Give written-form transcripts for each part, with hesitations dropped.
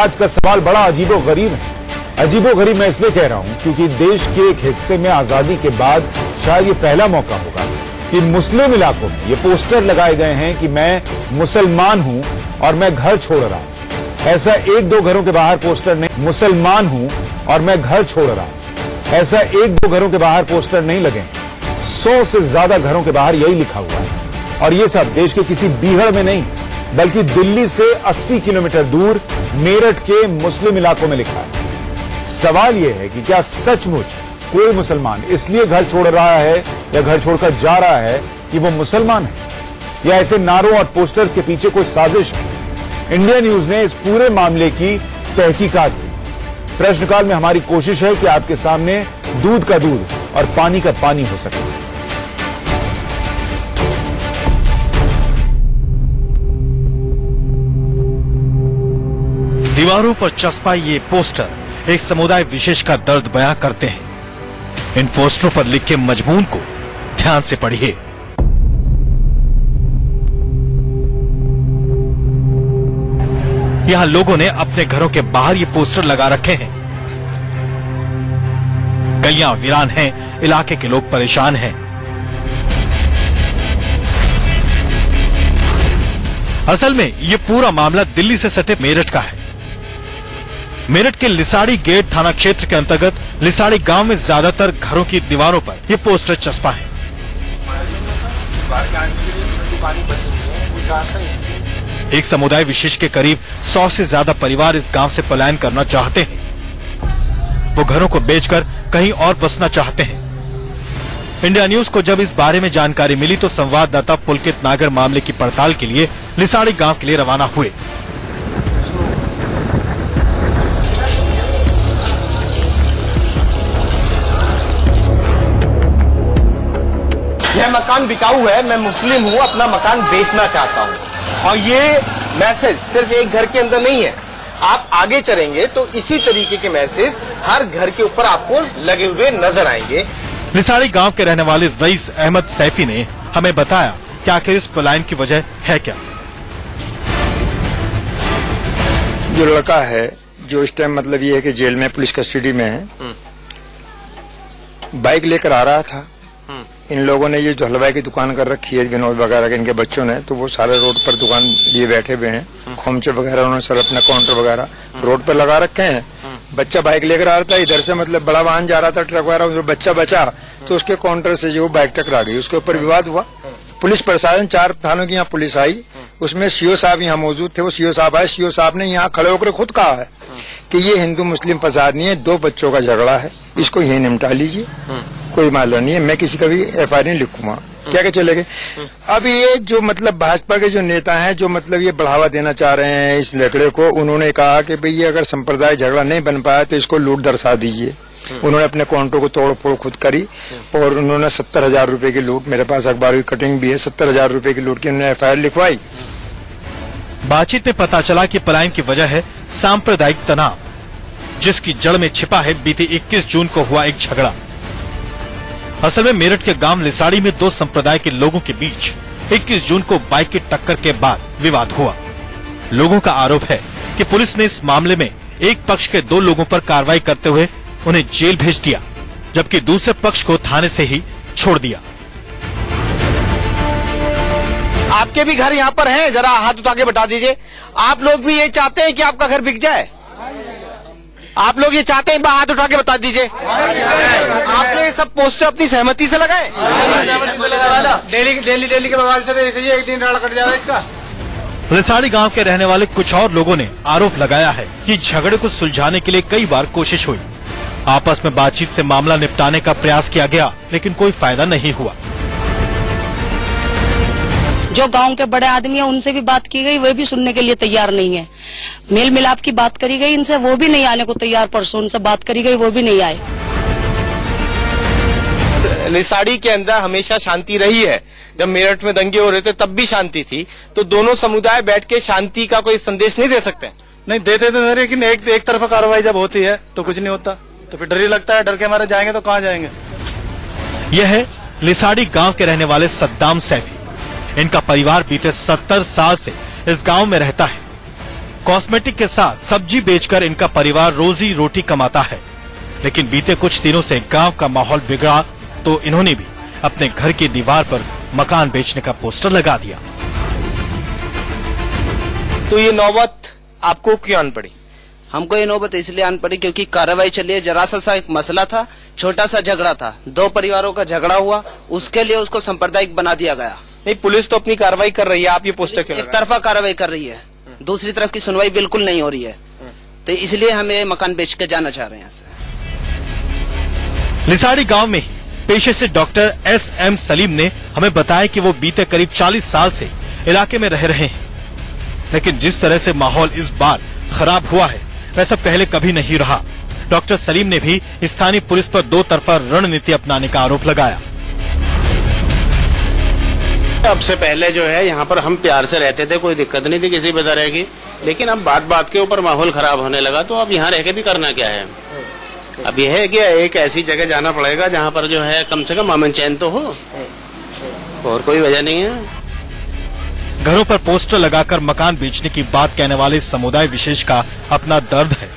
आज का सवाल बड़ा अजीबोगरीब है। अजीबोगरीब मैं इसलिए कह रहा हूं क्योंकि देश के एक हिस्से में आजादी के बाद शायद ये पहला मौका होगा कि मुस्लिम इलाकों में ये पोस्टर लगाए गए हैं कि मैं मुसलमान हूं और मैं घर छोड़ रहा हूं। ऐसा एक दो घरों के बाहर पोस्टर नहीं, मुसलमान हूं और मैं घर छोड़ रहा हूं। ऐसा एक दो घरों के बाहर पोस्टर नहीं लगे, 100 से ज्यादा घरों के बाहर यही लिखा हुआ है। और ये सब देश के किसी बीहड़ में नहीं, बल्कि दिल्ली से 80 किलोमीटर दूर मेरठ के मुस्लिम इलाकों में लिखा है। सवाल यह है कि क्या सचमुच कोई मुसलमान इसलिए घर छोड़ रहा है या घर छोड़कर जा रहा है कि वो मुसलमान है, या ऐसे नारों और पोस्टर्स के पीछे कोई साजिश है? इंडिया न्यूज ने इस पूरे मामले की तहकीकात की। प्रश्नकाल में हमारी कोशिश है कि आपके सामने दूध का दूध और पानी का पानी हो सके। दीवारों पर चस्पा ये पोस्टर एक समुदाय विशेष का दर्द बयां करते हैं। इन पोस्टरों पर लिखे मजमून को ध्यान से पढ़िए। यहां लोगों ने अपने घरों के बाहर ये पोस्टर लगा रखे हैं। गलियां वीरान हैं, इलाके के लोग परेशान हैं। असल में ये पूरा मामला दिल्ली से सटे मेरठ का है। मेरठ के लिसाड़ी गेट थाना क्षेत्र के अंतर्गत लिसाड़ी गांव में ज्यादातर घरों की दीवारों पर ये पोस्टर चस्पा है। एक समुदाय विशेष के करीब 100 से ज्यादा परिवार इस गांव से पलायन करना चाहते हैं। वो घरों को बेचकर कहीं और बसना चाहते हैं। इंडिया न्यूज को जब इस बारे में जानकारी मिली तो संवाददाता पुलकित नागर मामले की पड़ताल के लिए लिसाड़ी गांव के लिए रवाना हुए। यह मकान बिकाऊ है, मैं मुस्लिम हूँ, अपना मकान बेचना चाहता हूँ। और ये मैसेज सिर्फ एक घर के अंदर नहीं है, आप आगे चलेंगे तो इसी तरीके के मैसेज हर घर के ऊपर आपको लगे हुए नजर आएंगे। लिसाड़ी गांव के रहने वाले रईस अहमद सैफी ने हमें बताया कि आखिर इस पलायन की वजह है क्या। जो लड़का है जो इस टाइम मतलब ये है कि जेल में पुलिस कस्टडी में है, बाइक लेकर आ रहा था। इन लोगों ने ये जो हलवाई की दुकान कर रखी है विनोद वगैरह के, इनके बच्चों ने, तो वो सारे रोड पर दुकान लिए बैठे हुए हैं। खोमचे वगैरह उन्होंने सर अपना काउंटर वगैरह रोड पर लगा रखे हैं। बच्चा बाइक लेकर आ रहा था, इधर से मतलब बड़ा वाहन जा रहा था, ट्रक वगैरह, जो बच्चा बचा तो उसके काउंटर से जो बाइक टकरा गई, उसके ऊपर विवाद हुआ। पुलिस प्रशासन 4 थानों की यहाँ पुलिस आई, उसमें सीओ साहब यहाँ मौजूद थे। वो सीओ साहब आए, सीओ साहब ने यहाँ खड़े होकर खुद कहा है कि ये हिंदू मुस्लिम फसाद नहीं है, 2 बच्चों का झगड़ा है, इसको यही निपटा लीजिए, कोई मामला नहीं है, मैं किसी का भी एफआईआर नहीं लिखूंगा। क्या क्या चले गए। अब ये जो मतलब भाजपा के जो नेता हैं जो मतलब ये बढ़ावा देना चाह रहे हैं इस लकड़े को, उन्होंने कहा कि भाई ये अगर संप्रदाय झगड़ा नहीं बन पाया तो इसको लूट दर्शा दीजिए। उन्होंने अपने काउंटर को तोड़ फोड़ खुद करी और उन्होंने 70,000 रुपए की लूट, मेरे पास अखबार की कटिंग भी है, 70,000 रुपए की लूट की उन्होंने एफआईआर लिखवाई। बातचीत में पता चला कि पलायन की वजह है सांप्रदायिक तनाव, जिसकी जड़ में छिपा है बीते 21 जून को हुआ एक झगड़ा। असल में मेरठ के गांव लिसाड़ी में 2 संप्रदाय के लोगों के बीच 21 जून को बाइक की टक्कर के बाद विवाद हुआ। लोगों का आरोप है कि पुलिस ने इस मामले में एक पक्ष के 2 लोगों पर कार्रवाई करते हुए उन्हें जेल भेज दिया, जबकि दूसरे पक्ष को थाने से ही छोड़ दिया। आपके भी घर यहाँ पर हैं, जरा हाथ उठा के बता दीजिए। आप लोग भी ये चाहते हैं कि आपका घर बिक जाए? आप लोग ये चाहते हैं? हाथ उठा के बता दीजिए। आपने सब पोस्टर अपनी सहमति से लगाए? डेली के बवाल से एक दिन राड़ा कट जाएगा इसका। लिसाड़ी गांव के रहने वाले कुछ और लोगों ने आरोप लगाया है कि झगड़े को सुलझाने के लिए कई बार कोशिश हुई। आपस में बातचीत से मामला निपटाने का प्रयास किया गया, लेकिन कोई फायदा नहीं हुआ। जो गांव के बड़े आदमी है उनसे भी बात की गई, वे भी सुनने के लिए तैयार नहीं है। मेल मिलाप की बात करी गई इनसे, वो भी नहीं आने को तैयार। परसों उनसे बात करी गई, वो भी नहीं आए। लिसाड़ी के अंदर हमेशा शांति रही है। जब मेरठ में दंगे हो रहे थे तब भी शांति थी, तो दोनों समुदाय बैठ के शांति का कोई संदेश नहीं दे सकते? नहीं देते थे, लेकिन एक तरफा कार्रवाई जब होती है तो कुछ नहीं होता, तो फिर डर ही लगता है। डर के हमारे जाएंगे तो कहाँ जाएंगे। यह है लिसाड़ी गांव के रहने वाले सद्दाम सैफी। इनका परिवार बीते 70 साल से इस गांव में रहता है। कॉस्मेटिक के साथ सब्जी बेचकर इनका परिवार रोजी रोटी कमाता है। लेकिन बीते कुछ दिनों से गांव का माहौल बिगड़ा तो इन्होंने भी अपने घर की दीवार पर मकान बेचने का पोस्टर लगा दिया। तो ये नौबत आपको क्यों आन पड़ी? हमको ये नौबत इसलिए आन पड़ी क्योंकि कार्रवाई चली है। जरा सा एक मसला था, छोटा सा झगड़ा था, दो परिवारों का झगड़ा हुआ, उसके लिए उसको सांप्रदायिक बना दिया गया। नहीं, पुलिस तो अपनी कार्रवाई कर रही है, आप ये पोस्टर क्यों एक तरफा कार्रवाई कर रही है, दूसरी तरफ की सुनवाई बिल्कुल नहीं हो रही है। तो इसलिए हम ये मकान बेच के जाना चाह रहे हैं यहाँ से। लिसाड़ी गांव में ही पेशे से डॉक्टर SM सलीम ने हमें बताया कि वो बीते करीब 40 साल से इलाके में रह रहे हैं, लेकिन जिस तरह से माहौल इस बार खराब हुआ है वैसा पहले कभी नहीं रहा। डॉक्टर सलीम ने भी स्थानीय पुलिस पर दो तरफा रणनीति अपनाने का आरोप लगाया। अब से पहले जो है यहाँ पर हम प्यार से रहते थे, कोई दिक्कत नहीं थी किसी भी तरह की, लेकिन अब बात बात के ऊपर माहौल खराब होने लगा। तो अब यहाँ रह के भी करना क्या है? अब यह है कि एक ऐसी जगह जाना पड़ेगा जहाँ पर जो है कम से कम अमन चैन तो हो, और कोई वजह नहीं है। घरों पर पोस्टर लगाकर मकान बेचने की बात कहने वाले समुदाय विशेष का अपना दर्द है।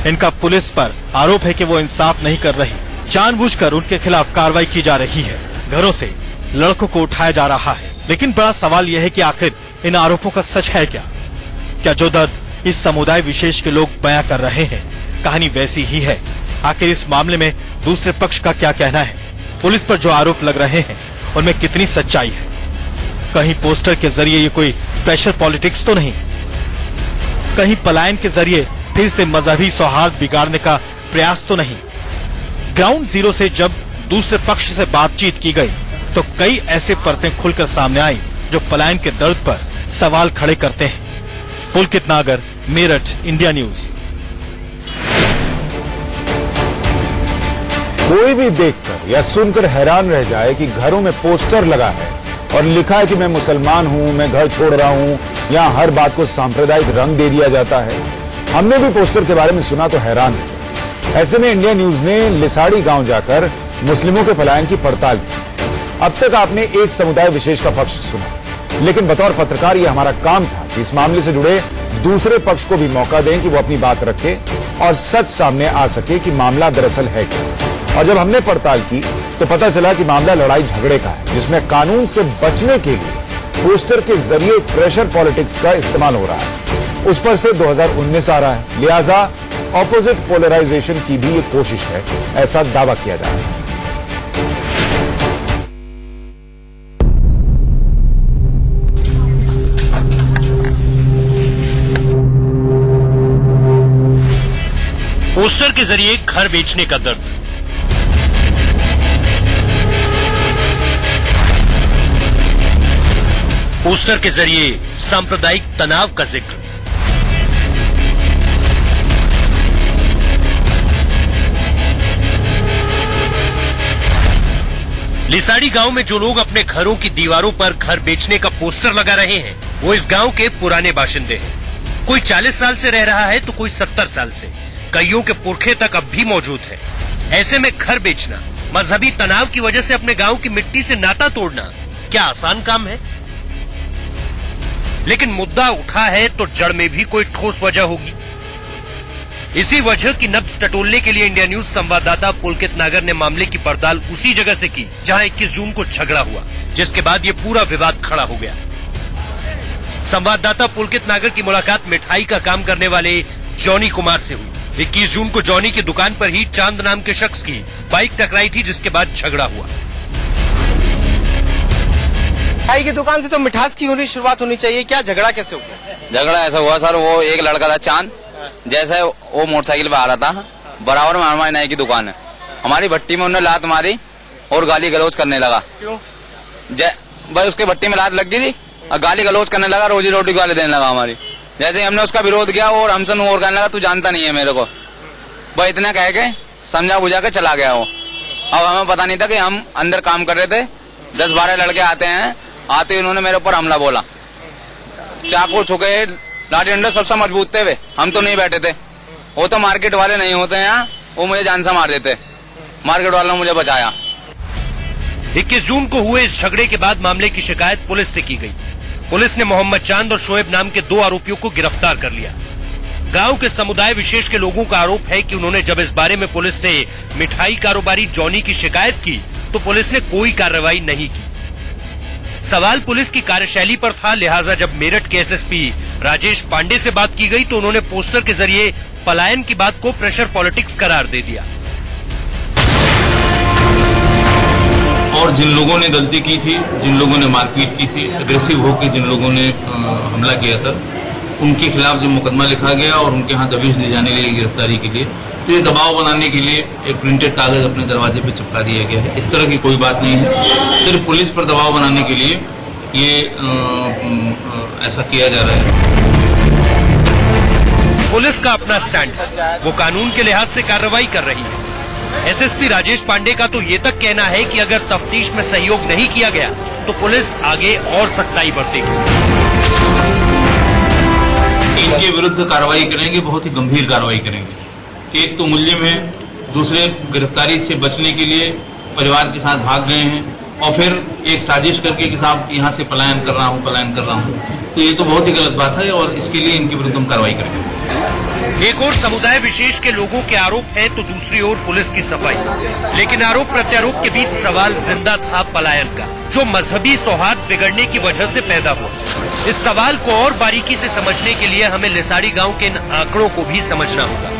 इनका पुलिस पर आरोप है कि वो इंसाफ नहीं कर रही, जानबूझकर उनके खिलाफ कार्रवाई की जा रही है, घरों से लड़कों को उठाया जा रहा है। लेकिन बड़ा सवाल यह है कि आखिर इन आरोपों का सच है क्या? क्या जो दर्द इस समुदाय विशेष के लोग बयां कर रहे हैं कहानी वैसी ही है? आखिर इस मामले में दूसरे पक्ष का क्या कहना है? पुलिस पर जो आरोप लग रहे हैं उनमें कितनी सच्चाई है? कहीं पोस्टर के जरिए ये कोई प्रेशर पॉलिटिक्स तो नहीं? कहीं पलायन के जरिए फिर से मजहबी सौहार्द बिगाड़ने का प्रयास तो नहीं? ग्राउंड जीरो से जब दूसरे पक्ष से बातचीत की गई तो कई ऐसे परतें खुलकर सामने आई जो पलायन के दर्द पर सवाल खड़े करते हैं। पुलकित नागर, मेरठ, इंडिया न्यूज। कोई भी देखकर या सुनकर हैरान रह जाए कि घरों में पोस्टर लगा है और लिखा है कि मैं मुसलमान हूं, मैं घर छोड़ रहा हूं, यहां हर बात को सांप्रदायिक रंग दे दिया जाता है। हमने भी पोस्टर के बारे में सुना तो हैरान रहे। ऐसे में इंडिया न्यूज ने लिसाड़ी गांव जाकर मुस्लिमों के पलायन की पड़ताल की। अब तक आपने एक समुदाय विशेष का पक्ष सुना, लेकिन बतौर पत्रकार ये हमारा काम था कि इस मामले से जुड़े दूसरे पक्ष को भी मौका दें कि वो अपनी बात रखे और सच सामने आ सके कि मामला दरअसल है क्या। और जब हमने पड़ताल की तो पता चला कि मामला लड़ाई झगड़े का है, जिसमें कानून से बचने के लिए पोस्टर के जरिए प्रेशर पॉलिटिक्स का इस्तेमाल हो रहा है। उस पर से 2019 आ रहा है, लिहाजा ऑपोजिट पोलराइजेशन की भी ये कोशिश है, ऐसा दावा किया जा रहा है। पोस्टर के जरिए घर बेचने का दर्द, पोस्टर के जरिए सांप्रदायिक तनाव का जिक्र, लिसाड़ी गांव में जो लोग अपने घरों की दीवारों पर घर बेचने का पोस्टर लगा रहे हैं वो इस गांव के पुराने बाशिंदे हैं। कोई 40 साल से रह रहा है तो कोई 70 साल से, कईयों के पुरखे तक अब भी मौजूद है। ऐसे में घर बेचना, मजहबी तनाव की वजह से अपने गांव की मिट्टी से नाता तोड़ना क्या आसान काम है? लेकिन मुद्दा उठा है तो जड़ में भी कोई ठोस वजह होगी। इसी वजह की नब्ज टटोलने के लिए इंडिया न्यूज संवाददाता पुलकित नागर ने मामले की पड़ताल उसी जगह से की जहां 21 जून को झगड़ा हुआ, जिसके बाद ये पूरा विवाद खड़ा हो गया। संवाददाता पुलकित नागर की मुलाकात मिठाई का काम करने वाले जॉनी कुमार से हुई। 21 जून को जॉनी की दुकान पर ही चांद नाम के शख्स की बाइक टकराई थी, जिसके बाद झगड़ा हुआ। मिठाई की दुकान से तो मिठास की होनी शुरुआत होनी चाहिए, क्या झगड़ा कैसे हो गया? झगड़ा ऐसा हुआ सर, वो एक लड़का था चांद, जैसे वो मोटरसाइकिल पे आ रहा था, बराबर में हमारी नाई की दुकान है, हमारी भट्टी में उन्होंने लात मारी और गाली गलौज करने लगा। क्यों? बस उसके भट्टी में लात लग गई थी और गाली गलौज करने लगा, रोजी रोटी गाली देने लगा हमारी। जैसे हमने उसका विरोध किया और हमसे मुंह और कहने लगा तू जानता नहीं है मेरे को, वह इतना कह के समझा बुझा के चला गया वो। अब हमें पता नहीं था कि हम अंदर काम कर रहे थे, 10-12 लड़के आते हैं, आते ही उन्होंने मेरे ऊपर हमला बोला, चाकू छुके, लाठी डंडे सबसे मजबूत थे वे, हम तो नहीं बैठे थे। वो तो मार्केट वाले नहीं होते हैं यहाँ, वो मुझे जान से मार देते, मार्केट वालों ने मुझे बचाया। 21 जून को हुए इस झगड़े के बाद मामले की शिकायत पुलिस से की गई। पुलिस ने मोहम्मद चांद और शोएब नाम के 2 आरोपियों को गिरफ्तार कर लिया। गांव के समुदाय विशेष के लोगों का आरोप है कि उन्होंने जब इस बारे में पुलिस से मिठाई कारोबारी जॉनी की शिकायत की तो पुलिस ने कोई कार्रवाई नहीं की। सवाल पुलिस की कार्यशैली पर था, लिहाजा जब मेरठ के एसएसपी राजेश पांडे से बात की गई तो उन्होंने पोस्टर के जरिए पलायन की बात को प्रेशर पॉलिटिक्स करार दे दिया। और जिन लोगों ने गलती की थी, जिन लोगों ने मारपीट की थी, एग्रेसिव होकर जिन लोगों ने हमला किया था, उनके खिलाफ जो मुकदमा लिखा गया और उनके यहाँ दबिश ले जाने के लिए, गिरफ्तारी के लिए, तो ये दबाव बनाने के लिए एक प्रिंटेड कागज अपने दरवाजे पे चिपका दिया गया है। इस तरह की कोई बात नहीं है, सिर्फ पुलिस पर दबाव बनाने के लिए ये ऐसा किया जा रहा है। पुलिस का अपना स्टैंड है, वो कानून के लिहाज से कार्रवाई कर रही है। एसएसपी राजेश पांडे का तो ये तक कहना है कि अगर तफ्तीश में सहयोग नहीं किया गया तो पुलिस आगे और सख्ताई बरतेगी। इनके विरुद्ध कार्रवाई करेंगे, बहुत ही गंभीर कार्रवाई करेंगे। एक तो मुलजिम है, दूसरे गिरफ्तारी से बचने के लिए परिवार के साथ भाग गए हैं और फिर एक साजिश करके कि साहब यहाँ से पलायन कर रहा हूँ, तो ये तो बहुत ही गलत बात है और इसके लिए इनके विरुद्ध हम कार्रवाई करेंगे। एक और समुदाय विशेष के लोगों के आरोप है तो दूसरी ओर पुलिस की सफाई। लेकिन आरोप प्रत्यारोप के बीच सवाल जिंदा था पलायन का, जो मजहबी सौहार्द बिगड़ने की वजह से पैदा हुआ। इस सवाल को और बारीकी से समझने के लिए हमें लिसाड़ी गांव के इन आंकड़ों को भी समझना होगा।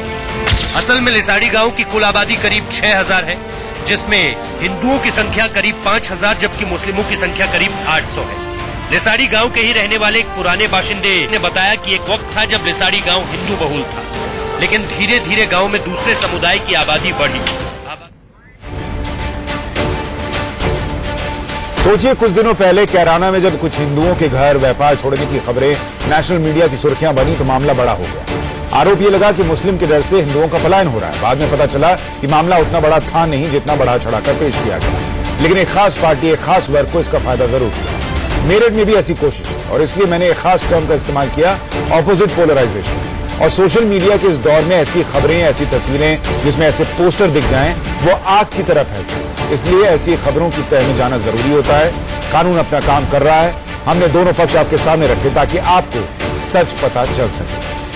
असल में लिसाड़ी गांव की कुल आबादी करीब 6000 है, जिसमें हिंदुओं की संख्या करीब 5000 जबकि मुस्लिमों की संख्या करीब 800 है। लिसाड़ी गांव के ही रहने वाले एक पुराने बाशिंदे ने बताया कि एक वक्त था जब लिसाड़ी गांव हिंदू बहुल था, लेकिन धीरे धीरे गांव में दूसरे समुदाय की आबादी बढ़ी। सोचिए, कुछ दिनों पहले कैराना में जब कुछ हिंदुओं के घर व्यापार छोड़ने की खबरें नेशनल मीडिया की सुर्खियां बनी तो मामला बड़ा हो गया। आरोप ये लगा कि मुस्लिम के डर से हिंदुओं का पलायन हो रहा है। बाद में पता चला कि मामला उतना बड़ा था नहीं जितना बढ़ा चढ़ाकर पेश किया गया, लेकिन एक खास पार्टी, एक खास वर्ग को इसका फायदा जरूर किया। मेरठ में भी ऐसी कोशिश है और इसलिए मैंने एक खास टर्म का इस्तेमाल किया, ऑपोजिट पोलराइजेशन। और सोशल मीडिया के इस दौर में ऐसी खबरें, ऐसी तस्वीरें जिसमें ऐसे पोस्टर दिख जाएं, वो आग की तरह फैलती। इसलिए ऐसी खबरों की तह में जाना जरूरी होता है। कानून अपना काम कर रहा है, हमने दोनों पक्ष आपके सामने रखे ताकि आपको सच पता चल सके।